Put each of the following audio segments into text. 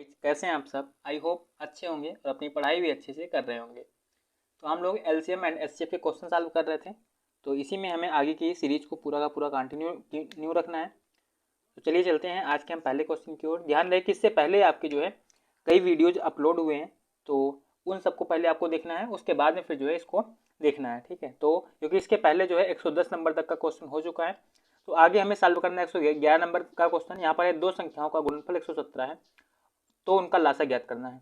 कैसे हैं आप सब। आई होप अच्छे होंगे और अपनी पढ़ाई भी अच्छे से कर रहे होंगे। तो हम लोग एलसीएम एंड एचसीएफ के क्वेश्चन सॉल्व कर रहे थे। तो इसी में हमें आगे की सीरीज को पूरा का पूरा कंटिन्यू रखना है। तो चलिए चलते हैं आज के हम पहले क्वेश्चन की ओर। ध्यान रहे कि इससे पहले आपके जो है कई वीडियोज अपलोड हुए हैं, तो उन सबको पहले आपको देखना है, उसके बाद में फिर जो है इसको देखना है। ठीक है, तो क्योंकि इसके पहले जो है 110 नंबर तक का क्वेश्चन हो चुका है, तो आगे हमें सॉल्व करना है 111 नंबर का क्वेश्चन। यहाँ पर है दो संख्याओं का गुणनफल 117 है, तो उनका लासा ज्ञात करना है।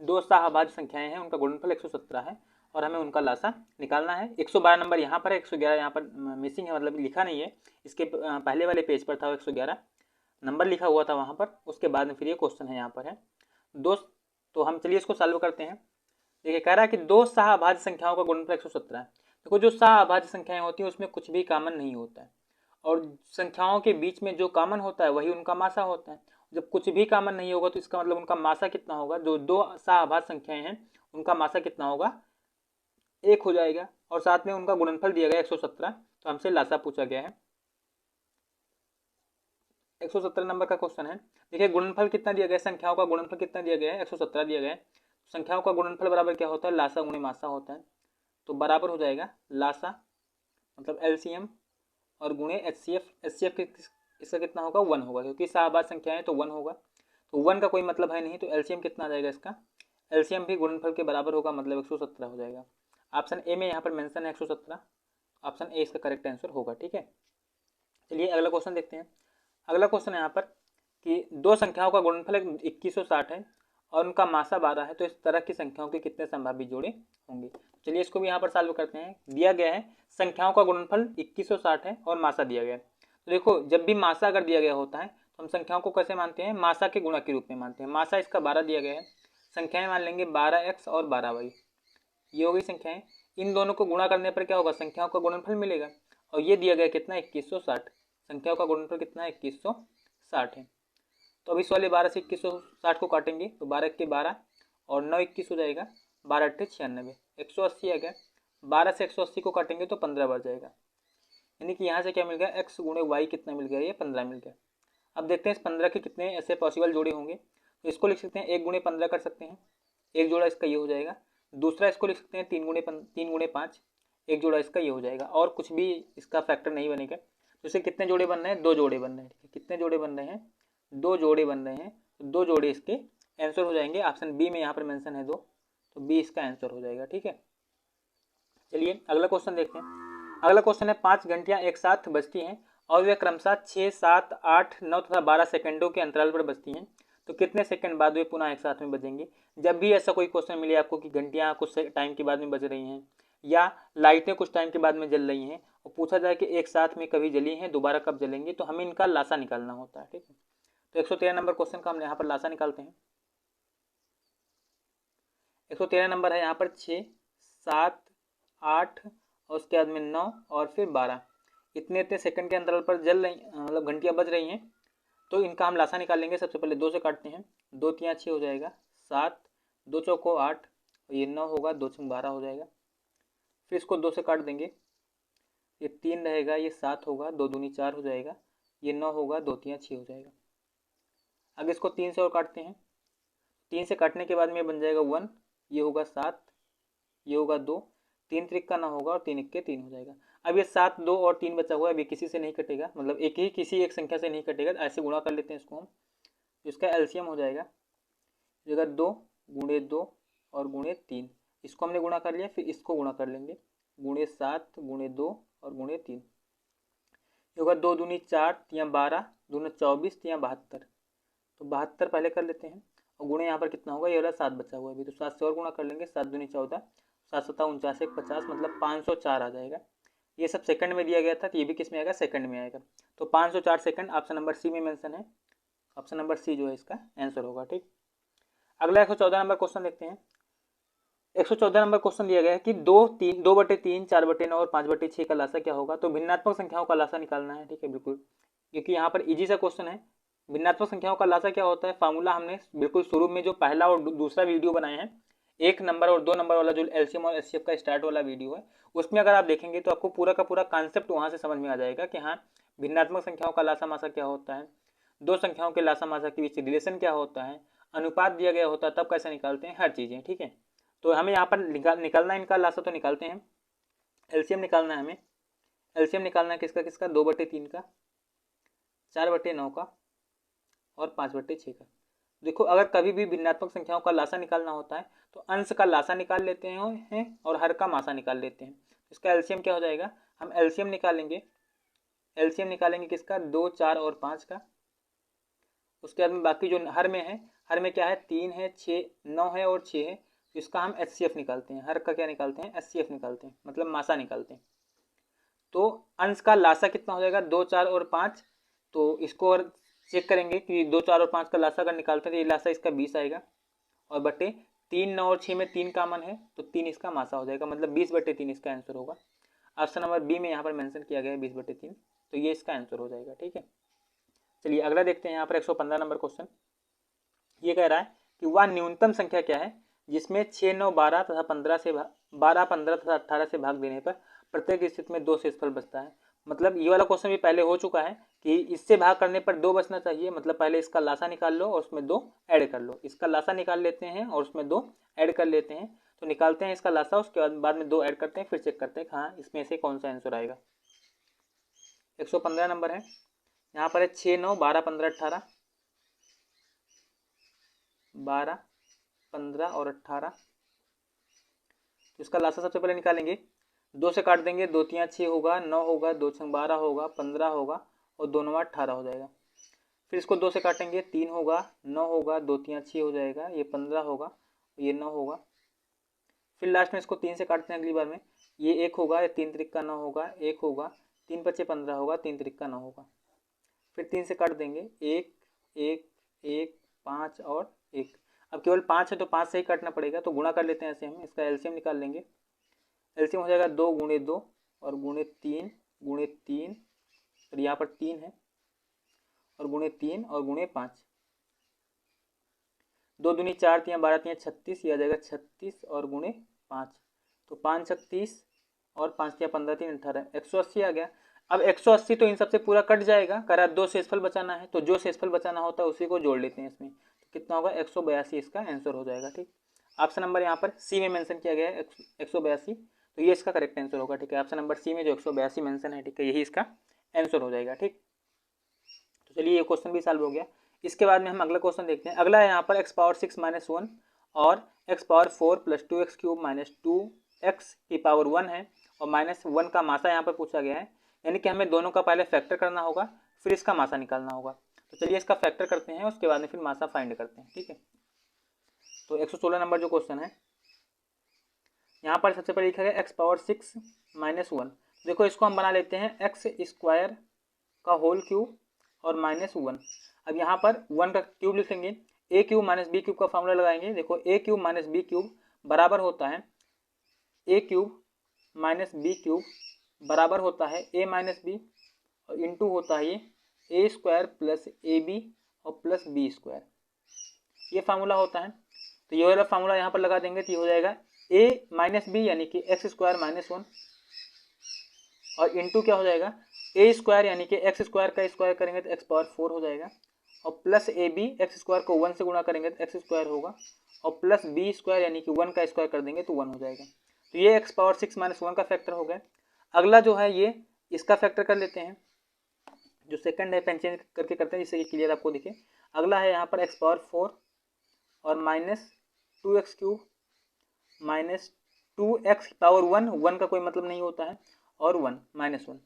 दो सहअभाज्य संख्याएं हैं, उनका गुणनफल 117 है और हमें उनका लासा निकालना है। 112 नंबर यहाँ पर है, 111 यहाँ पर मिसिंग है, मतलब लिखा नहीं है। इसके पहले वाले पेज पर था 111 नंबर लिखा हुआ था वहाँ पर, उसके बाद में फिर ये क्वेश्चन है यहाँ पर है दो। तो हम चलिए इसको सॉल्व करते हैं। देखिए कह रहा है कि दो सहअभाज्य संख्याओं का गुणनफल 117 है। देखो जो सहअभाज्य संख्याएं होती हैं उसमें कुछ भी कॉमन नहीं होता है, और संख्याओं के बीच में जो कॉमन होता है वही उनका मासा होता है। जब कुछ भी कॉमन नहीं होगा तो इसका मतलब उनका मासा कितना होगा, जो दो सहअभाज्य संख्याएं हैं उनका मासा कितना होगा, एक हो जाएगा। और साथ में उनका गुणनफल दिया गया 117, तो हमसे लासा पूछा गया है। 117 नंबर का क्वेश्चन है। देखिए गुणनफल कितना दिया गया है, संख्याओं का गुणनफल कितना दिया गया है, 117 दिया गया है। संख्याओं का गुणनफल बराबर क्या होता है, लासा गुणे मासा होता है। तो बराबर हो जाएगा लासा मतलब एलसीएम और गुणे एचसीएफ। एचसीएफ इसका कितना होगा, 1 होगा, क्योंकि सहअभाज्य संख्या है तो 1 होगा। तो 1 का कोई मतलब है नहीं, तो एलसीएम कितना आ जाएगा इसका, एलसीएम भी गुणनफल के बराबर होगा, मतलब 117 हो जाएगा। ऑप्शन ए में यहाँ पर मेंशन है 117, ऑप्शन ए इसका करेक्ट आंसर होगा। ठीक है, चलिए अगला क्वेश्चन देखते हैं। अगला क्वेश्चन है यहाँ पर कि दो संख्याओं का गुणनफल 2160 है और उनका मासा 12 है, तो इस तरह की संख्याओं के कितने संभाव्य जोड़े होंगे। चलिए इसको भी यहाँ पर सॉल्व करते हैं। दिया गया है संख्याओं का गुणनफल 2160 है और मासा दिया गया है। तो देखो जब भी मासा अगर दिया गया होता है तो हम संख्याओं को कैसे मानते हैं, मासा के गुणा के रूप में मानते हैं। मासा इसका 12 दिया गया है, संख्याएं मान लेंगे 12x और 12y, ये हो गई संख्याएं। इन दोनों को गुणा करने पर क्या होगा, संख्याओं का गुणनफल मिलेगा। और ये दिया गया कितना, 2160, संख्याओं का गुणनफल कितना है, 2160 है। तो अब इस वाले 12 से 2160 को काटेंगे तो 12 के 12 और 9 21 हो जाएगा, 12 अट्ठे 96, 180 आ गया। 12 से 180 को काटेंगे तो 15 बढ़ जाएगा, यानी कि यहाँ से क्या मिल गया, x गुणे वाई कितना मिल गया, ये 15 मिल गया। अब देखते हैं इस 15 के कितने ऐसे पॉसिबल जोड़े होंगे। तो इसको लिख सकते हैं 1 गुणे 15 कर सकते हैं, एक जोड़ा इसका ये हो जाएगा। दूसरा इसको लिख सकते हैं 3 गुणे 5, एक जोड़ा इसका ये हो जाएगा, और कुछ भी इसका फैक्टर नहीं बनेगा। तो इससे कितने जोड़े बन रहे हैं, दो जोड़े बन रहे हैं। ठीक है, कितने जोड़े बन रहे हैं, दो जोड़े बन रहे हैं। तो दो जोड़े इसके आंसर हो जाएंगे। ऑप्शन बी में यहाँ पर मेंशन है 2, तो बी इसका आंसर हो जाएगा। ठीक है, चलिए अगला क्वेश्चन देखते हैं। अगला क्वेश्चन है 5 घंटियां एक साथ बजती हैं और वे क्रमशः 6, 7, 8, 9 तथा 12 सेकंडों के अंतराल पर बजती हैं, तो कितने सेकंड बाद वे पुनः एक साथ में बजेंगी। जब भी ऐसा कोई क्वेश्चन मिले आपको कि घंटियां कुछ टाइम के बाद में बज रही हैं या लाइटें कुछ टाइम के बाद में जल रही हैं, और पूछा जाए कि एक साथ में कभी जली हैं, दोबारा कब जलेंगी, तो हमें इनका लासा निकालना होता है। ठीक है, तो 113 नंबर क्वेश्चन का हम यहाँ पर लासा निकालते हैं। 113 नंबर है यहाँ पर 6, 7, 8 और उसके बाद में 9 और फिर 12, इतने इतने सेकंड के अंतराल पर जल रही, मतलब घंटियां बज रही हैं। तो इनका हम लासा निकालेंगे। सबसे पहले 2 से काटते हैं, 2 तियाँ 6 हो जाएगा, 7, 2 चौको 8 और ये 9 होगा, 2 छंग 12 हो जाएगा। फिर इसको 2 से काट देंगे, ये 3 रहेगा, ये 7 होगा, 2 दूनी 4 हो जाएगा, ये 9 होगा, 2 तियाँ 6 हो जाएगा। अब इसको 3 से और काटते हैं, 3 से काटने के बाद में बन जाएगा 1, ये होगा 7, ये होगा 2, 3 त्रिक का 9 होगा और 3 इक्के 3 हो जाएगा। अब ये 7, 2 और 3 बचा हुआ है, अभी किसी से नहीं कटेगा, मतलब किसी एक संख्या से नहीं कटेगा, ऐसे गुणा कर लेते हैं इसको हम। इसका एलसीएम हो जाएगा, जगह 2 गुणे 2 और गुणे 3, इसको हमने गुणा कर लिया, फिर इसको गुणा कर लेंगे, गुणे 7 गुणे 2 और गुणे 3, ये होगा 2 दूनी 4 तियाँ 12, दूना 24 तियाँ 72, तो 72 पहले कर लेते हैं। और गुणे यहाँ पर कितना होगा, ये वाला 7 बचा हुआ है अभी, तो 7 से और गुणा कर लेंगे, 7 दूनी 14, 7 7 49, 1 50, मतलब 504 आ जाएगा। ये सब सेकंड में दिया गया था, तो ये भी किस में आएगा, सेकंड में आएगा। तो 504 सेकंड ऑप्शन नंबर सी में मेंशन है, ऑप्शन नंबर सी जो है इसका आंसर होगा। ठीक, अगला 114 नंबर क्वेश्चन देखते हैं। 114 नंबर क्वेश्चन दिया गया है कि 2/3, 4/9 और 5/6 का लासा क्या होगा। तो भिन्नात्मक संख्याओं का लासा निकालना है। ठीक है, बिल्कुल, क्योंकि यहाँ पर इजी सा क्वेश्चन है। भिन्नात्मक संख्याओं का लासा क्या होता है, फार्मूला हमने बिल्कुल शुरू में जो पहला और दूसरा वीडियो बनाए हैं, 1 नंबर और 2 नंबर वाला जो एलसीएम और एचसीएफ का स्टार्ट वाला वीडियो है, उसमें अगर आप देखेंगे तो आपको पूरा का पूरा कॉन्सेप्ट वहां से समझ में आ जाएगा कि हाँ भिन्नात्मक संख्याओं का लासा मासा क्या होता है, दो संख्याओं के लासा मासा के बीच रिलेशन क्या होता है, अनुपात दिया गया होता है तब कैसे निकालते हैं, हर चीज़ें, ठीक है। तो हमें यहाँ पर निकालना है इनका लासा, तो निकालते हैं। एलसीएम निकालना है हमें। एलसीएम निकालना है किसका किसका, 2/3 का, 4/9 का और 5/6 का। देखो अगर कभी भी भिन्नात्मक संख्याओं का लासा निकालना होता है तो अंश का लासा निकाल लेते हैं और हर का मासा निकाल लेते हैं। इसका एलसीएम क्या हो जाएगा, हम एलसीएम निकालेंगे। एलसीएम निकालेंगे किसका, 2, 4 और 5 का। उसके बाद में बाकी जो हर में है, हर में क्या है, 3 है, 6, 9 है और 6 है, तो इसका हम एचसीएफ निकालते हैं। हर का क्या निकालते हैं, एचसीएफ निकालते हैं, मतलब मासा निकालते हैं। तो अंश का लासा कितना हो जाएगा, 2, 4 और 5। तो इसको और चेक करेंगे कि 2, 4 और 5 का लासा अगर निकालते हैं तो ये लासा इसका 20 आएगा, और बटे 3, 9 और 6 में 3 कॉमन है तो 3 इसका मासा हो जाएगा, मतलब 20/3 इसका आंसर होगा। ऑप्शन नंबर बी में यहाँ पर मेंशन किया गया है 20/3, तो ये इसका आंसर हो जाएगा, ठीक है। चलिए अगला देखते हैं। यहाँ पर 115 नंबर क्वेश्चन ये कह रहा है कि वह न्यूनतम संख्या क्या है जिसमें 6, 9, 12 तथा 15 से 12, 15 तथा 18 से भाग देने पर प्रत्येक स्थिति में 2 शेषफल बचता है। मतलब ये वाला क्वेश्चन भी पहले हो चुका है कि इससे भाग करने पर 2 बचना चाहिए, मतलब पहले इसका लासा निकाल लो और उसमें 2 ऐड कर लो। इसका लासा निकाल लेते हैं और उसमें 2 ऐड कर लेते हैं। तो निकालते हैं इसका लासा, उसके बाद में 2 ऐड करते हैं, फिर चेक करते हैं हाँ इसमें से कौन सा आंसर आएगा। 115 नंबर है। यहाँ पर है 6, 9, 12, 15, 18, 12, 15 और 18। तो इसका लासा सबसे पहले निकालेंगे, 2 से काट देंगे, 2 3 6 होगा, 9 होगा, 2 6 12 होगा, 15 होगा और 2 9 18 हो जाएगा। फिर इसको 2 से काटेंगे, 3 होगा, 9 होगा, 2 3 6 हो जाएगा, ये 15 होगा, ये 9 होगा। फिर लास्ट में इसको 3 से काटते हैं अगली बार में, ये 1 होगा, ये 3 त्रिक का 9 होगा, 1 होगा, 3 5 15 होगा, 3 त्रिक का 9 होगा। फिर 3 से काट देंगे, 1 1 1 5 और 1। अब केवल 5 है तो 5 से ही काटना पड़ेगा, तो गुणा कर लेते हैं ऐसे हम। इसका एलसीएम निकाल लेंगे। एलसीएम हो जाएगा 2 × 2 और × 3 × 3, और यहाँ पर 3 है, और × 3 और × 5। 2 दूनी 4, 3 12, 3 36, ये आ जाएगा 36 और × 5, तो 5 36 और 5 3 15, 3 18, 180 आ गया। अब 180 तो इन सबसे पूरा कट जाएगा, करा 2 शेषफल बचाना है, तो जो शेषफल बचाना होता है उसी को जोड़ लेते हैं इसमें। तो कितना होगा, 182 इसका आंसर हो जाएगा, ठीक। ऑप्शन नंबर यहाँ पर सी में मेंशन किया गया है 182, तो ये इसका करेक्ट आंसर होगा, ठीक है। ऑप्शन नंबर सी में जो 182 मेंशन है, ठीक है, यही इसका आंसर हो जाएगा, ठीक। तो चलिए ये क्वेश्चन भी सॉल्व हो गया। इसके बाद में हम अगला क्वेश्चन देखते हैं। अगला है यहाँ पर x⁻6 - 1 और x⁴ + 2x³ - 2x⁻1 है, और -1 का मासा यहाँ पर पूछा गया है, यानी कि हमें दोनों का पहले फैक्टर करना होगा, फिर इसका मासा निकालना होगा। तो चलिए इसका फैक्टर करते हैं, उसके बाद में फिर मासा फाइंड करते हैं, ठीक है। तो 116 नंबर जो क्वेश्चन है, यहाँ पर सबसे पहले लिखा गया x⁻6 - 1। देखो इसको हम बना लेते हैं x² का होल क्यूब और -1। अब यहाँ पर 1 का क्यूब लिखेंगे, a³ - b³ का फॉर्मूला लगाएंगे। देखो a³ - b³ बराबर होता है a³ - b³ बराबर होता है a - b और इंटू होता है ये a² + ab और प्लस b², ये फार्मूला होता है। तो ये वाला फार्मूला यहाँ पर लगा देंगे तो ये हो जाएगा a - b यानी कि x² - 1 और इंटू क्या हो जाएगा a² यानी कि x² का स्क्वायर करेंगे तो x⁴ हो जाएगा, और प्लस ab x² को 1 से गुणा करेंगे तो x² होगा, और प्लस b² यानी कि 1 का स्क्वायर कर देंगे तो 1 हो जाएगा। तो ये x⁻6 - 1 का फैक्टर हो गया। अगला जो है ये इसका फैक्टर कर लेते हैं, जो सेकंड है पेन चेंज करके करते हैं जिससे ये क्लियर आपको दिखे। अगला है यहाँ पर x⁴ और -2x³ -2x⁻1, 1 का कोई मतलब नहीं होता है, और 1 -1।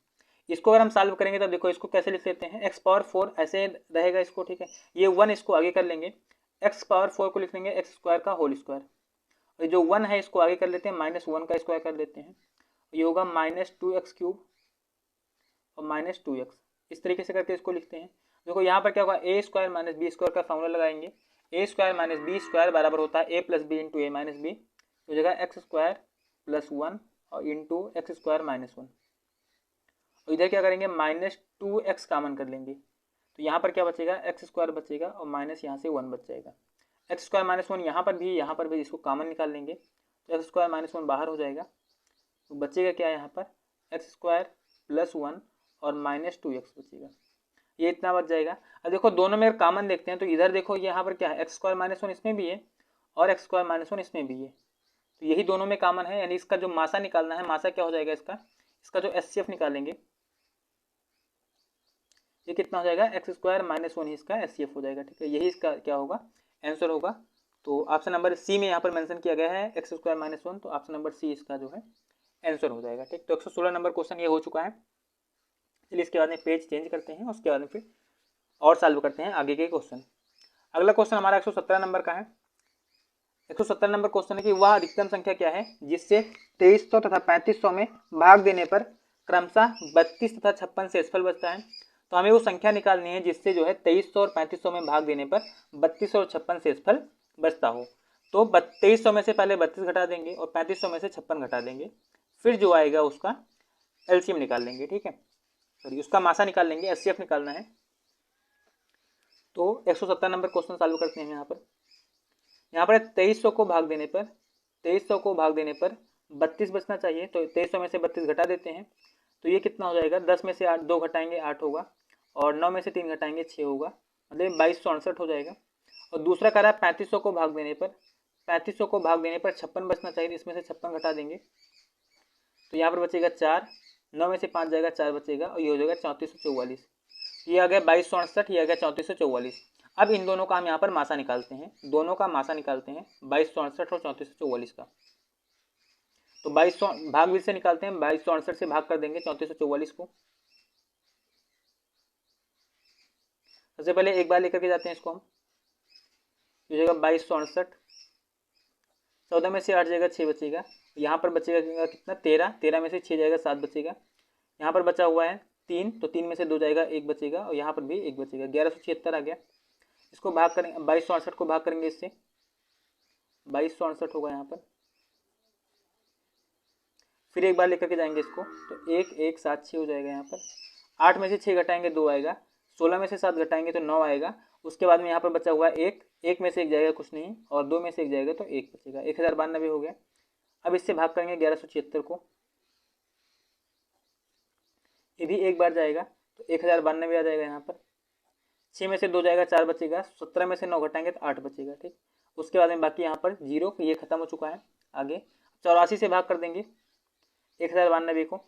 इसको अगर हम सॉल्व करेंगे तो देखो इसको कैसे लिख लेते हैं, x⁴ ऐसे रहेगा इसको, ठीक है। ये 1 इसको आगे कर लेंगे, x⁴ को लिख लेंगे x² का होल स्क्वायर, और जो 1 है इसको आगे कर लेते हैं, -1 का स्क्वायर कर लेते हैं, ये होगा -2x³ और -2x। इस तरीके से करके इसको लिखते हैं। देखो यहाँ पर क्या होगा, a² - b² का फॉर्मूला लगाएंगे, a² - b² बराबर होता है a + b × a - b, तो जगह x² + 1 और इंटू x² -1, और इधर क्या करेंगे -2x कॉमन कर लेंगे, तो यहाँ पर क्या बचेगा x² बचेगा और माइनस यहाँ से 1 बच जाएगा। x² - 1 यहाँ पर भी इसको कॉमन निकाल लेंगे, तो x² - 1 बाहर हो जाएगा, तो बचेगा क्या यहाँ पर x² + 1 और -2x बचेगा। ये इतना बच जाएगा। अब देखो दोनों में कॉमन देखते हैं तो इधर देखो यहाँ पर क्या है, एक्स स्क्वायर माइनस 1 इसमें भी है और एक्स स्क्वायर माइनस 1 इसमें भी है, तो यही दोनों में कॉमन है, यानी इसका जो मासा निकालना है, मासा क्या हो जाएगा इसका जो एचसीएफ निकालेंगे, ये कितना हो जाएगा, एक्स स्क्वायर माइनस 1 ही इसका एचसीएफ हो जाएगा। ठीक है, यही इसका क्या होगा, आंसर होगा। तो ऑप्शन नंबर सी में यहाँ पर मेंशन किया गया है एक्स स्क्वायर माइनस 1, तो ऑप्शन नंबर सी इसका जो है आंसर हो जाएगा। ठीक, तो 116 नंबर क्वेश्चन ये हो चुका है। चलिए इसके बाद में पेज चेंज करते हैं, उसके बाद में फिर और सॉल्व करते हैं आगे के क्वेश्चन। अगला क्वेश्चन हमारा 117 नंबर का है। 117 नंबर क्वेश्चन है कि वह अधिकतम संख्या क्या है जिससे 2300 तथा 3500 में भाग देने पर क्रमशः 32 तथा 56 शेषफल बचता है। तो हमें वो संख्या निकालनी है जिससे जो है 2300 और 3500 में भाग देने पर 32 और 56 शेषफल बचता हो। तो 2300 में से पहले 32 घटा देंगे और 3500 में से 56 घटा देंगे, फिर जो आएगा उसका एलसीएम निकाल लेंगे। ठीक है, सॉरी उसका मासा निकाल लेंगे, एचसीएफ निकालना है। तो 170 नंबर क्वेश्चन चालू करते हैं। यहाँ पर 2300 को भाग देने पर 32 बचना चाहिए, तो 2300 में से 32 घटा देते हैं, तो ये कितना हो जाएगा, 10 में से 8 2 घटाएंगे 8 होगा, और 9 में से 3 घटाएंगे 6 होगा, मतलब 2268 हो जाएगा। और दूसरा कह रहा है 3500 को भाग देने पर 56 बचना चाहिए, इसमें से 56 घटा देंगे, तो यहाँ पर बचेगा 4, 9 में से 5 जाएगा 4 बचेगा, और ये हो जाएगा 3444। ये आ गया 2268, ये आ गया 3444। अब इन दोनों का हम यहाँ पर मासा निकालते हैं, 2268 और 3444 का। तो 2200 भाग भी से निकालते हैं, 2268 से भाग कर देंगे 3444 को। सबसे पहले एक बार लेकर के जाते हैं इसको हम, ये जाएगा 2268, 14 में से 8 जाएगा 6 बचेगा, यहाँ पर बचेगा कितना 13 में से 6 जाएगा 7 बचेगा, यहाँ पर बचा हुआ है 3, तो 3 में से 2 जाएगा 1 बचेगा, और यहाँ पर भी 1 बचेगा, 1176 आ गया। इसको भाग करेंगे, 2268 को भाग करेंगे इससे, 2268 होगा यहाँ पर। फिर एक बार लेकर के जाएंगे इसको, तो 1 1 7 6 हो जाएगा यहाँ पर। 8 में से 6 घटाएंगे 2 आएगा, 16 में से 7 घटाएंगे तो 9 आएगा। उसके बाद में यहाँ पर बचा हुआ है 1 में से 1 जाएगा कुछ नहीं, और 2 में से 1 जाएगा तो 1 बचेगा, 1092 हो गया। अब इससे भाग करेंगे 1176 को, ये भी एक बार जाएगा, तो 1092 आ जाएगा यहाँ पर। 6 में से 2 जाएगा 4 बचेगा, 17 में से 9 घटाएंगे तो 8 बचेगा। ठीक, उसके बाद में बाकी यहाँ पर 0, ये खत्म हो चुका है। आगे 84 से भाग कर देंगे 1092 को,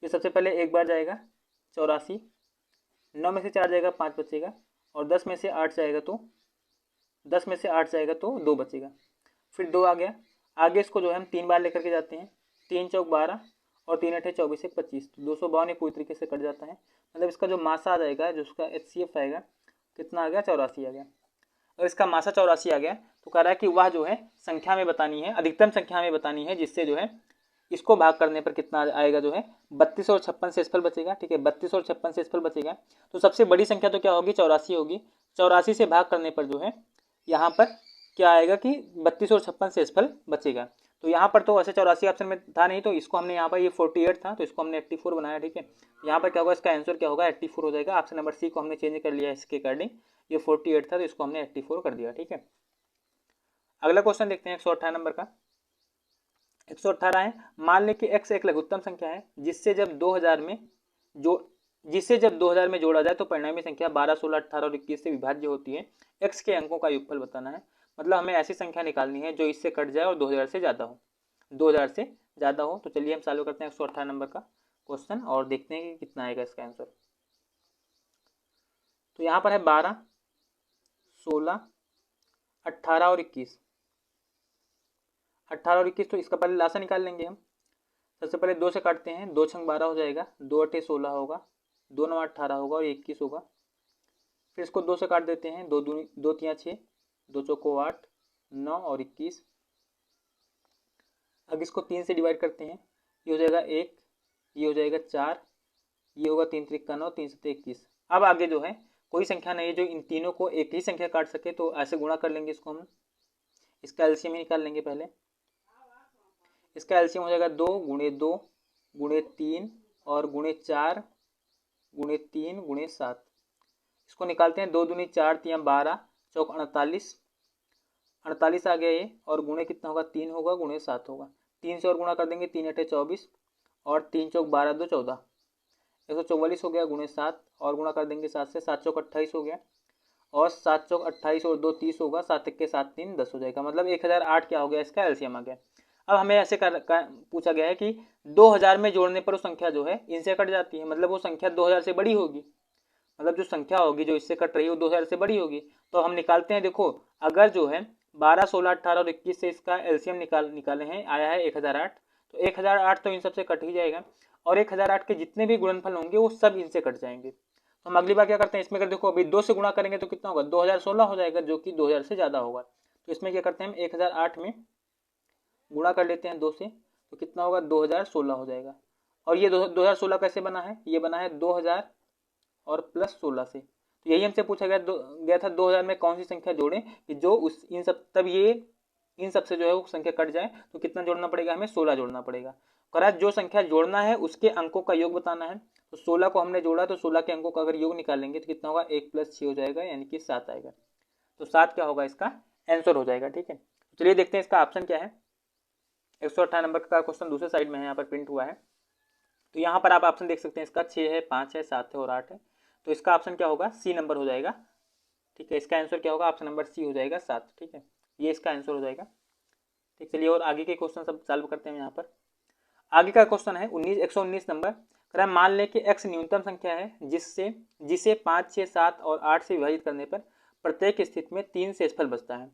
ये सबसे पहले एक बार जाएगा 84, 9 में से 4 जाएगा 5 बचेगा, और 10 में से 8 जाएगा तो 2 बचेगा, फिर 2 आ गया। आगे इसको जो है हम 3 बार लेकर के जाते हैं, 3 चौक 12 और 3 अठे 24 1 25, 252 पूरी तरीके से कट जाता है। मतलब इसका जो मासा आ जाएगा, जो उसका एचसीएफ आएगा, कितना आ गया 84 आ गया। और इसका मासा 84 आ गया, तो कह रहा है कि वह जो है संख्या में बतानी है, अधिकतम संख्या में बतानी है, जिससे जो है इसको भाग करने पर कितना आएगा, जो है 32 और 56 शेषफल बचेगा। ठीक है, 32 और 56 शेषफल बचेगा, तो सबसे बड़ी संख्या तो क्या होगी 84 होगी। 84 से भाग करने पर जो है यहाँ पर क्या आएगा कि 32 और 56 शेषफल बचेगा। तो यहाँ पर तो वैसे 84 ऑप्शन में था नहीं, तो इसको हमने यहाँ पर ये 48 था, तो इसको हमने 84 बनाया। ठीक है, यहाँ पर क्या होगा, इसका आंसर क्या होगा 84 हो जाएगा। ऑप्शन नंबर सी को हमने चेंज कर लिया इसके अकॉर्डिंग, ये 48 था तो इसको हमने 84 कर दिया। ठीक है, अगला क्वेश्चन देखते हैं 118 नंबर का। 118 है, मान लें कि x एक लघुत्तम संख्या है जिससे जब 2000 में जोड़ा जाए तो परिणामी संख्या 12, 16, 18 और 21 से विभाज्य होती है। x के अंकों का योगफल बताना है, मतलब हमें ऐसी संख्या निकालनी है जो इससे कट जाए और 2000 से ज़्यादा हो। तो चलिए हम चालू करते हैं 118 नंबर का क्वेश्चन और देखते हैं कि कितना आएगा इसका आंसर। तो यहाँ पर है 12, 16, 18 और 21। 18 और 21, तो इसका पहले लासा निकाल लेंगे हम। सबसे पहले 2 से काटते हैं, 2 छंग 12 हो जाएगा, 2 अठे 16 होगा, 2 9 18 होगा और 21 होगा। फिर इसको 2 से काट देते हैं, 2 तियाँ 6, 2 चौको 8, 9 और 21। अब इसको 3 से डिवाइड करते हैं, ये हो जाएगा 1, ये हो जाएगा 4, ये होगा 3 त्रिक 9, 3 7 21। अब आगे जो है कोई संख्या नहीं है जो इन तीनों को एक ही संख्या काट सके, तो ऐसे गुणा कर लेंगे इसको हम। इसका एलसीएम ही निकाल लेंगे पहले। इसका एलसीएम हो जाएगा 2 गुणे 2 गुणे 3 और गुणे 4 गुणे 3 गुणे 7। इसको निकालते हैं, 2 दूनी 4 तियाँ 12, चौक 48, 48 आ गया ये, और गुणे कितना होगा 3 होगा, गुणे 7 होगा। 3 से और गुणा कर देंगे, 3 अठे 24 और 3 चौक 12 2 14। 144 हो गया गुणे 7 और गुणा कर देंगे 7 से, 7 चौक 28 हो गया और 7 चौक 28 और 2 30 होगा, 7 के 7 3 10 हो जाएगा, मतलब 1008 क्या हो गया, इसका एलसीएम आ गया। अब हमें ऐसे पूछा गया है कि 2000 में जोड़ने पर वो संख्या जो है इनसे कट जाती है, मतलब वो संख्या 2000 से बड़ी होगी, मतलब जो संख्या होगी जो इससे कट रही है वो 2000 से बड़ी होगी। तो हम निकालते हैं, देखो अगर जो है 12 16 18 और 21 से इसका एलसीएम निकाले हैं, आया है 1008, तो 1008 तो इन सबसे कट ही जाएगा और 1008 के जितने भी गुणनफल होंगे वो सब इनसे कट जाएंगे। तो हम अगली बार क्या करते हैं, इसमें अगर देखो अभी 2 से गुणा करेंगे तो कितना होगा, 2016 हो जाएगा, जो कि 2000 से ज़्यादा होगा। तो इसमें क्या करते हैं, हम 1008 में गुणा कर लेते हैं 2 से, तो कितना होगा, 2016 हो जाएगा। और ये 2016 कैसे बना है, ये बना है 2000 और प्लस 16 से। तो यही हमसे पूछा गया था 2000 में कौन सी संख्या जोड़ें कि जो उस इन सब तब ये इन सब से जो है वो संख्या कट जाए, तो कितना जोड़ना पड़ेगा, हमें 16 जोड़ना पड़ेगा। करा जो संख्या जोड़ना है उसके अंकों का योग बताना है, तो 16 को हमने जोड़ा तो 16 के अंकों का अगर योग निकालेंगे तो कितना होगा, 1 + 6 हो जाएगा, यानी कि 7 आएगा। तो 7 क्या होगा, इसका आंसर हो जाएगा। ठीक है, चलिए देखते हैं इसका ऑप्शन क्या है। 118 नंबर का क्वेश्चन दूसरे साइड में है, यहाँ पर प्रिंट हुआ है। तो यहाँ पर आप ऑप्शन देख सकते हैं, इसका 6 है, 5 है, 7 है और 8 है। तो इसका ऑप्शन क्या होगा, सी नंबर हो जाएगा। ठीक है, इसका आंसर क्या होगा, ऑप्शन नंबर सी हो जाएगा 7। ठीक है, ये इसका आंसर हो जाएगा। ठीक, चलिए और आगे के क्वेश्चन सब सॉल्व करते हैं। यहाँ पर आगे का क्वेश्चन है 119 नंबर। कह रहा है मान लें कि x न्यूनतम संख्या है जिसे 5 6 7 और 8 से विभाजित करने पर प्रत्येक स्थिति में 3 शेषफल बचता है,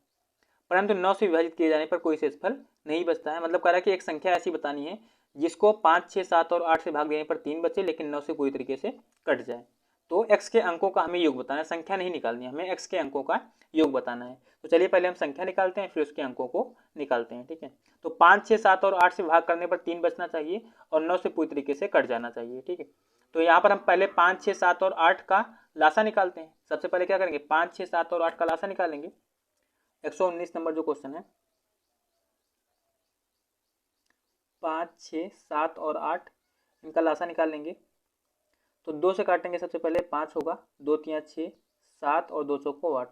परंतु 9 से विभाजित किए जाने पर कोई शेषफल नहीं बचता है। मतलब कह रहा है कि एक संख्या ऐसी बतानी है जिसको 5 6 7 और 8 से भाग देने पर 3 बचे, लेकिन 9 से पूरी तरीके से कट जाए। तो x के अंकों का हमें योग बताना है, संख्या नहीं निकालनी है, हमें x के अंकों का योग बताना है। तो चलिए पहले हम संख्या निकालते हैं, फिर उसके अंकों को निकालते हैं। ठीक है, तो 5 6 7 और 8 से भाग करने पर 3 बचना चाहिए और 9 से पूरी तरीके से कट जाना चाहिए। ठीक है, तो यहाँ पर हम पहले 5 6 7 और 8 का लासा निकालते हैं। सबसे पहले क्या करेंगे, 5 6 7 और 8 का लासा निकालेंगे। 119 नंबर जो क्वेश्चन है, 5 6 7 और 8 इनका लासा निकाल लेंगे। तो 2 से काटेंगे, सबसे पहले 5 होगा, 2 3 6 7 और 2 चौको 8,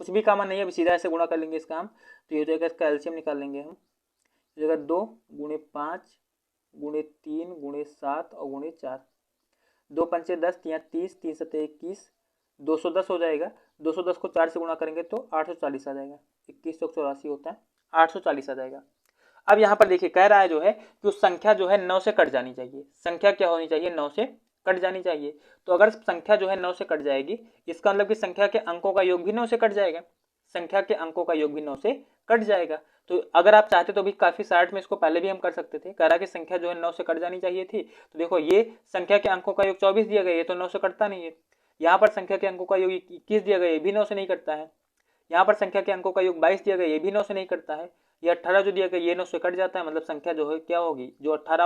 कुछ भी कामन नहीं है, अभी सीधा ऐसे गुणा कर लेंगे इसका हम। तो ये हो जाएगा, इसका एलसीएम निकाल लेंगे हम। हो जाएगा 2 × 5 × 3 × 7 और × 4, 2 पंचे 10, 3 30, 3 7 21, 210 हो जाएगा। 210 को 4 से गुणा करेंगे तो 840 आ जाएगा, 21 चौक 84 होता है, 840 आ जाएगा। अब यहाँ पर देखिए कह रहा है जो है कि उस संख्या जो है 9 से कट जानी चाहिए। संख्या क्या होनी चाहिए, 9 से कट जानी चाहिए। तो अगर संख्या जो है 9 से कट जाएगी, इसका मतलब कि संख्या के अंकों का योग भी 9 से कट जाएगा, संख्या के अंकों का योग भी 9 से कट जाएगा। तो अगर आप चाहते तो भी काफी शार्ट में इसको पहले भी हम कर सकते थे। कह रहा कि संख्या जो है 9 से कट जानी चाहिए थी, तो देखो ये संख्या के अंकों का योग 24 दिया गया, ये तो 9 से कटता नहीं है। यहाँ पर संख्या के अंकों का योग 21 दिया गया, ये भी 9 से नहीं कटता है। यहाँ पर संख्या के अंकों का योग 22 दिया गया, ये भी 9 से नहीं कटता है। ये 18 जो दिया गया ये 9 से कट जाता है। मतलब संख्या जो है क्या होगी, जो 18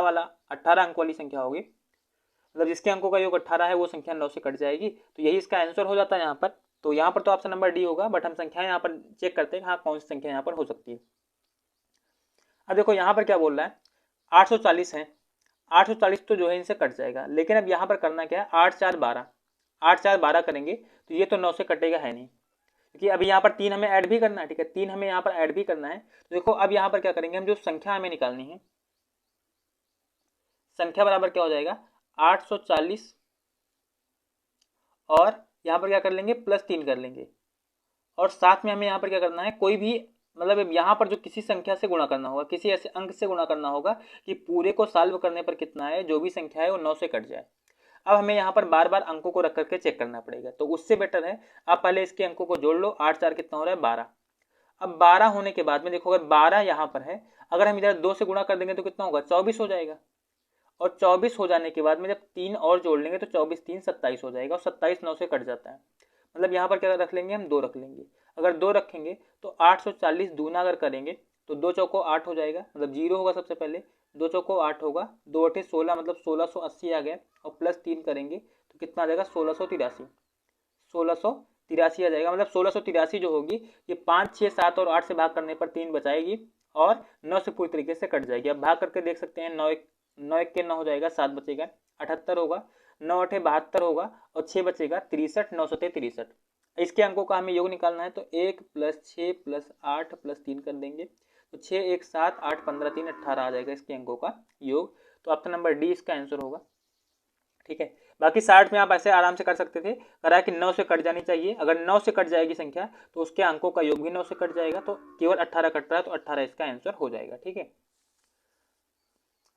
अंक वाली संख्या होगी, मतलब जिसके अंकों का योग 18 है वो संख्या 9 से कट जाएगी। तो यही इसका आंसर हो जाता है यहाँ पर। तो यहाँ पर तो ऑप्शन नंबर डी होगा, बट हम संख्या यहाँ पर चेक करते हैं हाँ कौन सी संख्या यहाँ पर हो सकती है। अब देखो यहाँ पर क्या बोल रहा है, 840 है, 840 तो जो है इनसे कट जाएगा, लेकिन अब यहाँ पर करना क्या है, 8 4 12, 8 4 12 करेंगे तो ये तो 9 से कटेगा है नहीं, क्योंकि अभी यहाँ पर 3 हमें ऐड भी करना है। ठीक है, 3 हमें यहाँ पर ऐड भी करना है। तो देखो अब यहाँ पर क्या करेंगे, हम जो संख्या हमें निकालनी है, संख्या बराबर क्या हो जाएगा, 840 और यहाँ पर क्या कर लेंगे, +3 कर लेंगे। और साथ में हमें यहाँ पर क्या करना है, कोई भी मतलब यहाँ पर जो किसी संख्या से गुणा करना होगा, किसी ऐसे अंक से गुणा करना होगा कि पूरे को सॉल्व करने पर कितना है, जो भी संख्या है वो 9 से कट जाए। अब हमें यहाँ पर बार बार अंकों को रख करके चेक करना पड़ेगा, तो उससे बेटर है आप पहले इसके अंकों को जोड़ लो। 8 4 कितना हो रहा है, 12। अब 12 होने के बाद में देखो, अगर 12 यहाँ पर है, अगर हम इधर 2 से गुणा कर देंगे तो कितना होगा, 24 हो जाएगा। और 24 हो जाने के बाद में जब 3 और जोड़ लेंगे तो 24 3 27 हो जाएगा, और 27 9 से कट जाता है। मतलब यहाँ पर क्या रख लेंगे, हम 2 रख लेंगे। अगर 2 रखेंगे तो 840 दूना अगर करेंगे तो 2 चौको 8 हो जाएगा, मतलब 0 होगा सबसे पहले, 2 चौको 8 होगा, 2 8 16, मतलब 1680 आ गया। और +3 करेंगे तो कितना आ जाएगा, 1683, 1683 आ जाएगा। मतलब 1683 जो होगी ये 5 6 7 और 8 से भाग करने पर 3 बचाएगी और 9 से पूरी तरीके से कट जाएगी। अब भाग करके देख सकते हैं, 9 1 के 9 हो जाएगा, 7 बचेगा, 78 होगा, 9 8 72 होगा और 6 बचेगा 63, 9 7 63। इसके अंकों का हमें योग निकालना है, तो 1 + 6 + 8 + 3 कर देंगे, तो 6 1 7 8 15 3 18 आ जाएगा इसके अंकों का योग। तो ऑप्शन नंबर डी इसका आंसर होगा। ठीक है। बाकी 60 में आप ऐसे आराम से कर सकते थे, करा कि 9 से कट जानी चाहिए, अगर 9 से कट जाएगी संख्या तो उसके अंकों का योग भी 9 से कट जाएगा, तो केवल 18 कट रहा है तो 18 इसका आंसर हो जाएगा। ठीक है।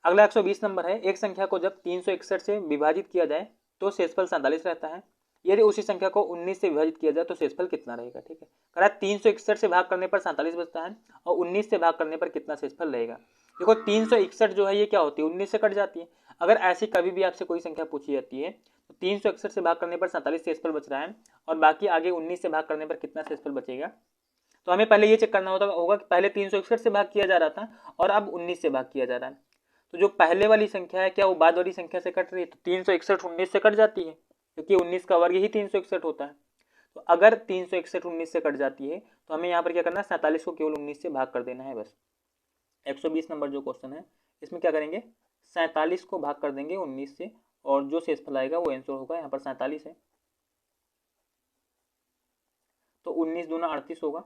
अगला 120 नंबर है, एक संख्या को जब 361 से विभाजित किया जाए तो शेषफल 47 रहता है, यदि उसी संख्या को 19 से विभाजित किया जाए तो शेषफल कितना रहेगा। ठीक है। कह 361 से भाग करने पर 47 बचता है और 19 से भाग करने पर कितना शेषफल रहेगा। देखो 361 जो है ये क्या होती है, 19 से कट जाती है। अगर ऐसी कभी भी आपसे कोई संख्या पूछी जाती है तो 361 से भाग करने पर 47 शेषफल बच रहा है और बाकी आगे 19 से भाग करने पर कितना शेषफल बचेगा, तो हमें पहले ये चेक करना होगा कि पहले 361 से भाग किया जा रहा था और अब 19 से भाग किया जा रहा है। तो जो पहले वाली संख्या है क्या वो बाद वाली संख्या से कट रही है, तो 361 19 से कट जाती है क्योंकि 19 का वर्ग ही 361 होता है। तो अगर 361 19 से कट जाती है तो हमें यहाँ पर क्या करना है, 47 को केवल 19 से भाग कर देना है बस। 120 नंबर जो क्वेश्चन है इसमें क्या करेंगे, 47 को भाग कर देंगे 19 से और जो शेषफल आएगा वो आंसर होगा। यहाँ पर 47 है तो 19 दूना 38 होगा,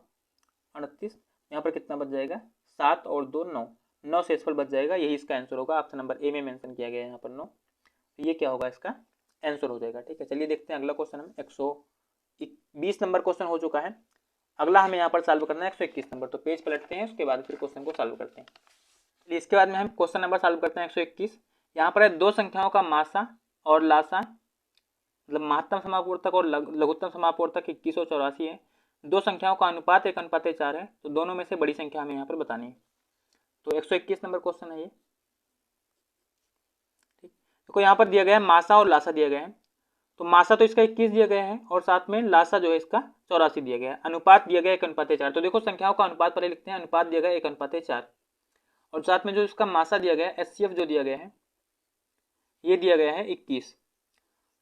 38 यहाँ पर कितना बच जाएगा, 7 और 2 9, 9 शेषफल बच जाएगा, यही इसका आंसर होगा। ऑप्शन नंबर ए में मेंशन किया गया है यहाँ पर 9, तो ये क्या होगा, इसका आंसर हो जाएगा। ठीक है। चलिए देखते हैं अगला क्वेश्चन, हम 120 नंबर क्वेश्चन हो चुका है। अगला हमें यहाँ पर सॉल्व करना है 121 नंबर, तो पेज पलटते हैं उसके बाद फिर क्वेश्चन को सॉल्व करते हैं। चलिए इसके बाद में हम क्वेश्चन नंबर सॉल्व करते हैं 121। यहाँ पर है दो संख्याओं का मासा और लासा, मतलब महत्तम समापवर्तक और लघुत्तम समापवर्तक 21 और 84 है। दो संख्याओं का अनुपात 1:4 है, तो दोनों में से बड़ी संख्या हमें यहाँ पर बतानी है। तो 121 नंबर क्वेश्चन है ये। ठीक, देखो यहाँ पर दिया गया है मासा और लासा दिया गया है, तो मासा तो इसका 21 दिया गया है और साथ में लासा जो है इसका 84 दिया गया है। अनुपात दिया गया 1:4, तो देखो संख्याओं का अनुपात पहले लिखते हैं, अनुपात दिया गया 1:4 और साथ में जो इसका मासा दिया गया है HCF जो दिया गया है ये दिया गया है 21।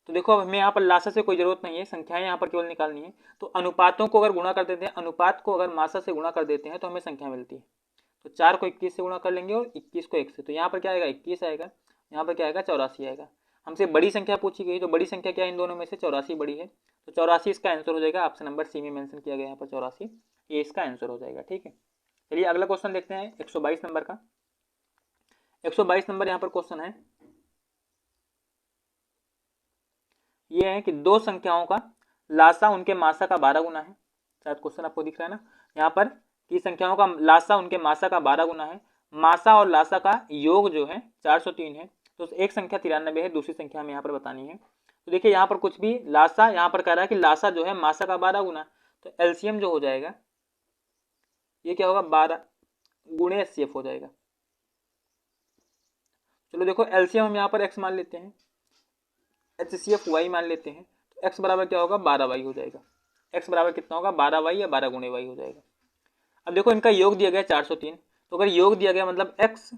तो देखो अब हमें यहाँ पर लासा से कोई जरूरत नहीं है, संख्याएं यहाँ पर केवल निकालनी है। तो अनुपातों को अगर गुणा कर देते हैं, अनुपात को अगर मासा से गुणा कर देते हैं तो हमें संख्या मिलती है। तो 4 को 21 से गुणा कर लेंगे और 21 को 1 से, तो यहाँ पर क्या आएगा 21 आएगा, यहाँ पर क्या आएगा 84 आएगा। हमसे बड़ी संख्या पूछी गई, तो बड़ी संख्या क्या है इन दोनों में से, 84 बड़ी है, तो 84 इसका आंसर हो जाएगा। ऑप्शन नंबर सी में मेंशन किया गया यहाँ पर 84, ये इसका आंसर हो जाएगा। ठीक है। चलिए अगला क्वेश्चन देखते हैं 122 नंबर का। 122 नंबर यहाँ पर क्वेश्चन है, ये है कि दो संख्याओं का लासा उनके मासा का 12 गुना है। शायद क्वेश्चन आपको दिख रहा है ना यहाँ पर, कि संख्याओं का लासा उनके मासा का 12 गुना है, मासा और लासा का योग जो है 403 है। तो एक संख्या 93 है, दूसरी संख्या हमें यहाँ पर बतानी है। तो देखिए यहाँ पर कुछ भी लासा यहाँ पर कह रहा है कि लासा जो है मासा का 12 गुना, तो एलसीएम जो हो जाएगा ये क्या होगा, 12 गुणे HCF हो जाएगा। चलो देखो एलसीएम हम यहाँ पर x मान लेते हैं, HCF y मान लेते हैं, तो x बराबर क्या होगा, 12y हो जाएगा। x बराबर कितना होगा, 12y या 12 गुणे y हो जाएगा। अब देखो इनका योग दिया गया 403, तो अगर योग दिया गया मतलब x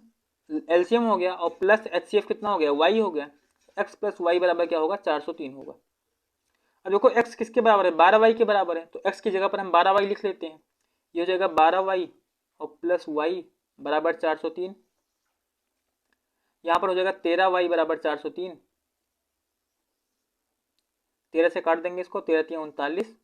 एलसीएम हो गया और प्लस HCF कितना हो गया, y हो गया, x प्लस y बराबर क्या होगा, 403 होगा। अब देखो x किसके बराबर है, 12y के बराबर है, तो x की जगह पर हम 12y लिख लेते हैं, ये हो जाएगा 12y और प्लस y बराबर 403, यहाँ पर हो जाएगा 13y बराबर 403, 13 से काट देंगे इसको, 13 3 39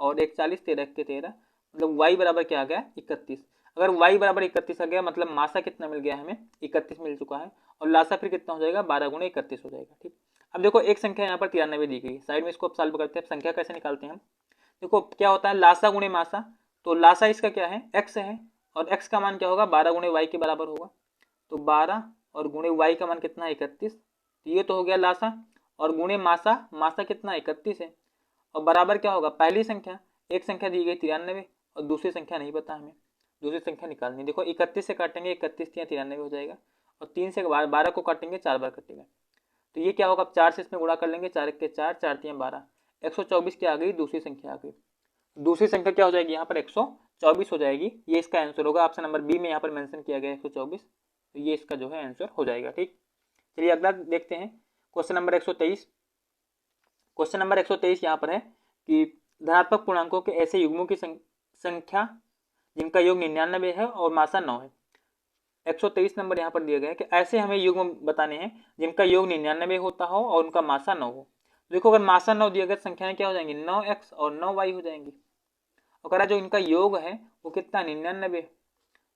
और 1 40, 13 1 13, मतलब y बराबर क्या आ गया 31। अगर y बराबर 31 आ गया मतलब मासा कितना मिल गया हमें, 31 मिल चुका है और लासा फिर कितना हो जाएगा, 12 गुणे 31 हो जाएगा। ठीक। अब देखो एक संख्या यहाँ पर 93 दी गई, साइड में इसको अब सॉल्व करते हैं। संख्या कैसे निकालते हैं हम, देखो क्या होता है लासा गुणे मासा, तो लासा इसका क्या है x है और x का मान क्या होगा, 12 गुणे y के बराबर होगा, तो 12 और गुणे y का मान कितना है 31, तो ये तो हो गया लासा, और गुणे मासा, मासा कितना 31 है और बराबर क्या होगा, पहली संख्या, एक संख्या दी गई 93 और दूसरी संख्या नहीं पता हमें, दूसरी संख्या निकालनी। देखो 31 से काटेंगे, 31 93 हो जाएगा और 3 से 12 को काटेंगे, 4 बार कटेगा, तो ये क्या होगा, अब 4 से इसमें गुणा कर लेंगे, 4 के 4, 4 3 12, 124 क्या आ गई, दूसरी संख्या आ गई। दूसरी संख्या क्या हो जाएगी यहाँ पर 124 हो जाएगी, ये इसका आंसर होगा। ऑप्शन नंबर बी में यहाँ पर मेंशन किया गया 124, तो ये इसका जो है आंसर हो जाएगा। ठीक। चलिए अगला देखते हैं क्वेश्चन नंबर 123। क्वेश्चन नंबर 123 यहाँ पर है कि धनात्मक पूर्णांकों के ऐसे युग्मों की संख्या जिनका योग 99 है और मासा 9 है। 123 नंबर यहाँ पर दिया गया है कि ऐसे हमें युग्म बताने हैं जिनका योग 99 होता हो और उनका मासा 9 हो। देखो अगर मासा 9 दिया गया संख्याएं क्या हो जाएंगी, 9x और 9y हो जाएंगी, और कह रहा जो इनका योग है वो कितना 99,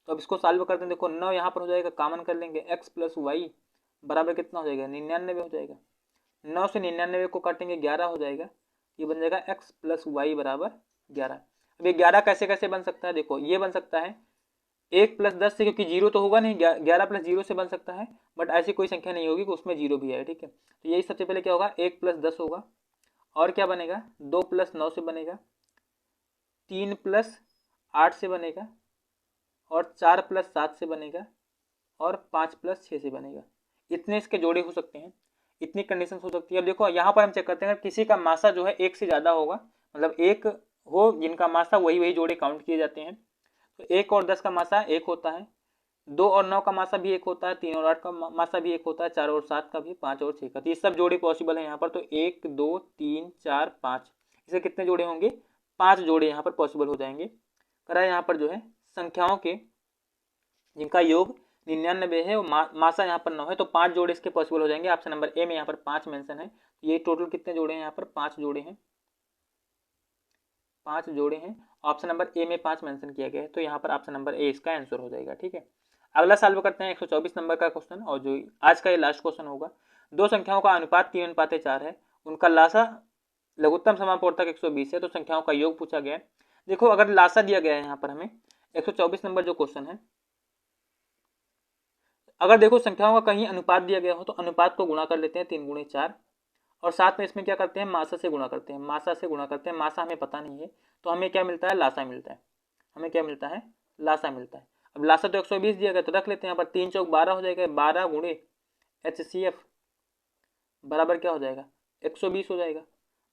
तो अब इसको सॉल्व करते हैं। देखो 9 यहाँ पर हो जाएगा, कॉमन कर लेंगे, x प्लस वाई बराबर कितना हो जाएगा 99 हो जाएगा, 9 से 99 को काटेंगे 11 हो जाएगा, ये बन जाएगा x प्लस वाई बराबर 11। अब ये 11 कैसे कैसे बन सकता है, देखो ये बन सकता है 1 प्लस 10 से, क्योंकि जीरो तो होगा नहीं, 11 प्लस जीरो से बन सकता है, बट ऐसी कोई संख्या नहीं होगी कि उसमें जीरो भी है, ठीक है। तो यही सबसे पहले क्या होगा, 1 प्लस 10 होगा, और क्या बनेगा 2 प्लस 9 से बनेगा, 3 प्लस 8 से बनेगा, और 4 प्लस 7 से बनेगा, और 5 प्लस 6 से बनेगा। इतने इसके जोड़े हो सकते हैं, इतनी कंडीशन हो सकती है। अब देखो यहाँ पर हम चेक करते हैं, किसी का मासा जो है एक से ज़्यादा होगा, मतलब एक हो जिनका मासा, वही वही जोड़े काउंट किए जाते हैं। तो 1 और 10 का मासा एक होता है, 2 और 9 का मासा भी एक होता है, 3 और 8 का मासा भी एक होता है, 4 और 7 का भी, 5 और 6 का। तो ये सब जोड़े पॉसिबल है यहाँ पर। तो 1 2 3 4 5, इसे कितने जोड़े होंगे, 5 जोड़े यहाँ पर पॉसिबल हो जाएंगे। करा यहाँ पर जो है संख्याओं के जिनका योग 99 है, मासा यहाँ पर 9 है, तो 5 जोड़े इसके पॉसिबल हो जाएंगे। ऑप्शन नंबर ए में यहाँ पर 5 मेंशन है। ये टोटल कितने जोड़े हैं, यहाँ पर 5 जोड़े हैं, 5 जोड़े हैं। ऑप्शन नंबर ए में 5 मेंशन किया गया है, तो यहाँ पर ऑप्शन नंबर ए इसका आंसर हो जाएगा, ठीक है। अगला सॉल्व करते हैं 124 नंबर का क्वेश्चन, और जो आज का ये लास्ट क्वेश्चन होगा। दो संख्याओं का अनुपात 3:4 है, उनका लासा लघुत्तम समापवर्तक 120 है, तो संख्याओं का योग पूछा गया है। देखो अगर लासा दिया गया है यहाँ पर हमें 124 नंबर जो क्वेश्चन है, अगर देखो संख्याओं का कहीं अनुपात दिया गया हो तो अनुपात को गुणा कर लेते हैं 3 गुणे 4, और साथ में इसमें क्या करते हैं, मासा से गुणा करते हैं, मासा से गुणा करते हैं। मासा हमें पता नहीं है, तो हमें क्या मिलता है, लासा मिलता है। हमें क्या मिलता है, लासा मिलता है। अब लासा तो 120 दिया गया, तो रख लेते हैं यहाँ पर, 3 चौक 12 हो जाएगा, 12 गुणे HCF बराबर क्या हो जाएगा, 120 हो जाएगा।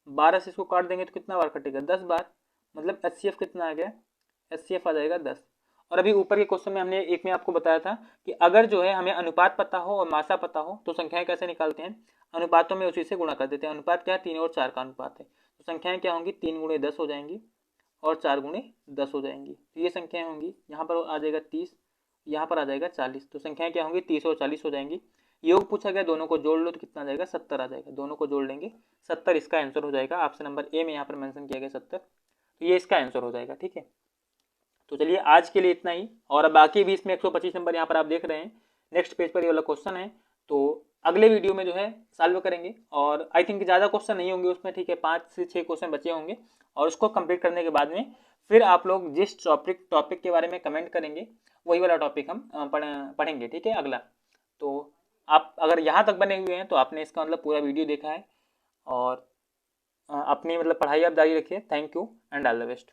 12 से इसको काट देंगे तो कितना बार कटेगा, 10 बार, मतलब HCF कितना आ गया, HCF आ जाएगा 10। और अभी ऊपर के क्वेश्चन में हमने एक में आपको बताया था कि अगर जो है हमें अनुपात पता हो और मासा पता हो तो संख्याएं कैसे निकालते हैं, अनुपातों में उसी से गुणा कर देते हैं। अनुपात क्या है, 3 और 4 का अनुपात है, तो संख्याएं क्या होंगी, 3 गुणे 10 हो जाएंगी, और 4 गुणे 10 हो जाएंगी। तो ये संख्याएं होंगी, यहाँ पर आ जाएगा 30, यहाँ पर आ जाएगा 40, तो संख्याएं क्या होंगी, 30 और 40 हो जाएंगी। योग पूछा गया, दोनों को जोड़ लो तो कितना आ जाएगा, 70 आ जाएगा। दोनों को जोड़ लेंगे 70, इसका आंसर हो जाएगा। ऑप्शन नंबर ए में यहाँ पर मेंशन किया गया 70, तो ये इसका आंसर हो जाएगा, ठीक है। तो चलिए आज के लिए इतना ही, और बाकी भी इसमें 125 नंबर यहाँ पर आप देख रहे हैं, नेक्स्ट पेज पर ये वाला क्वेश्चन है, तो अगले वीडियो में जो है सॉल्व करेंगे। और आई थिंक ज़्यादा क्वेश्चन नहीं होंगे उसमें, ठीक है, 5 से 6 क्वेश्चन बचे होंगे, और उसको कंप्लीट करने के बाद में फिर आप लोग जिस टॉपिक के बारे में कमेंट करेंगे वही वाला टॉपिक हम पढ़ेंगे, ठीक है, अगला। तो आप अगर यहाँ तक बने हुए हैं तो आपने इसका मतलब पूरा वीडियो देखा है, और अपनी मतलब पढ़ाई आप जारी रखिए। Thank you and all the best.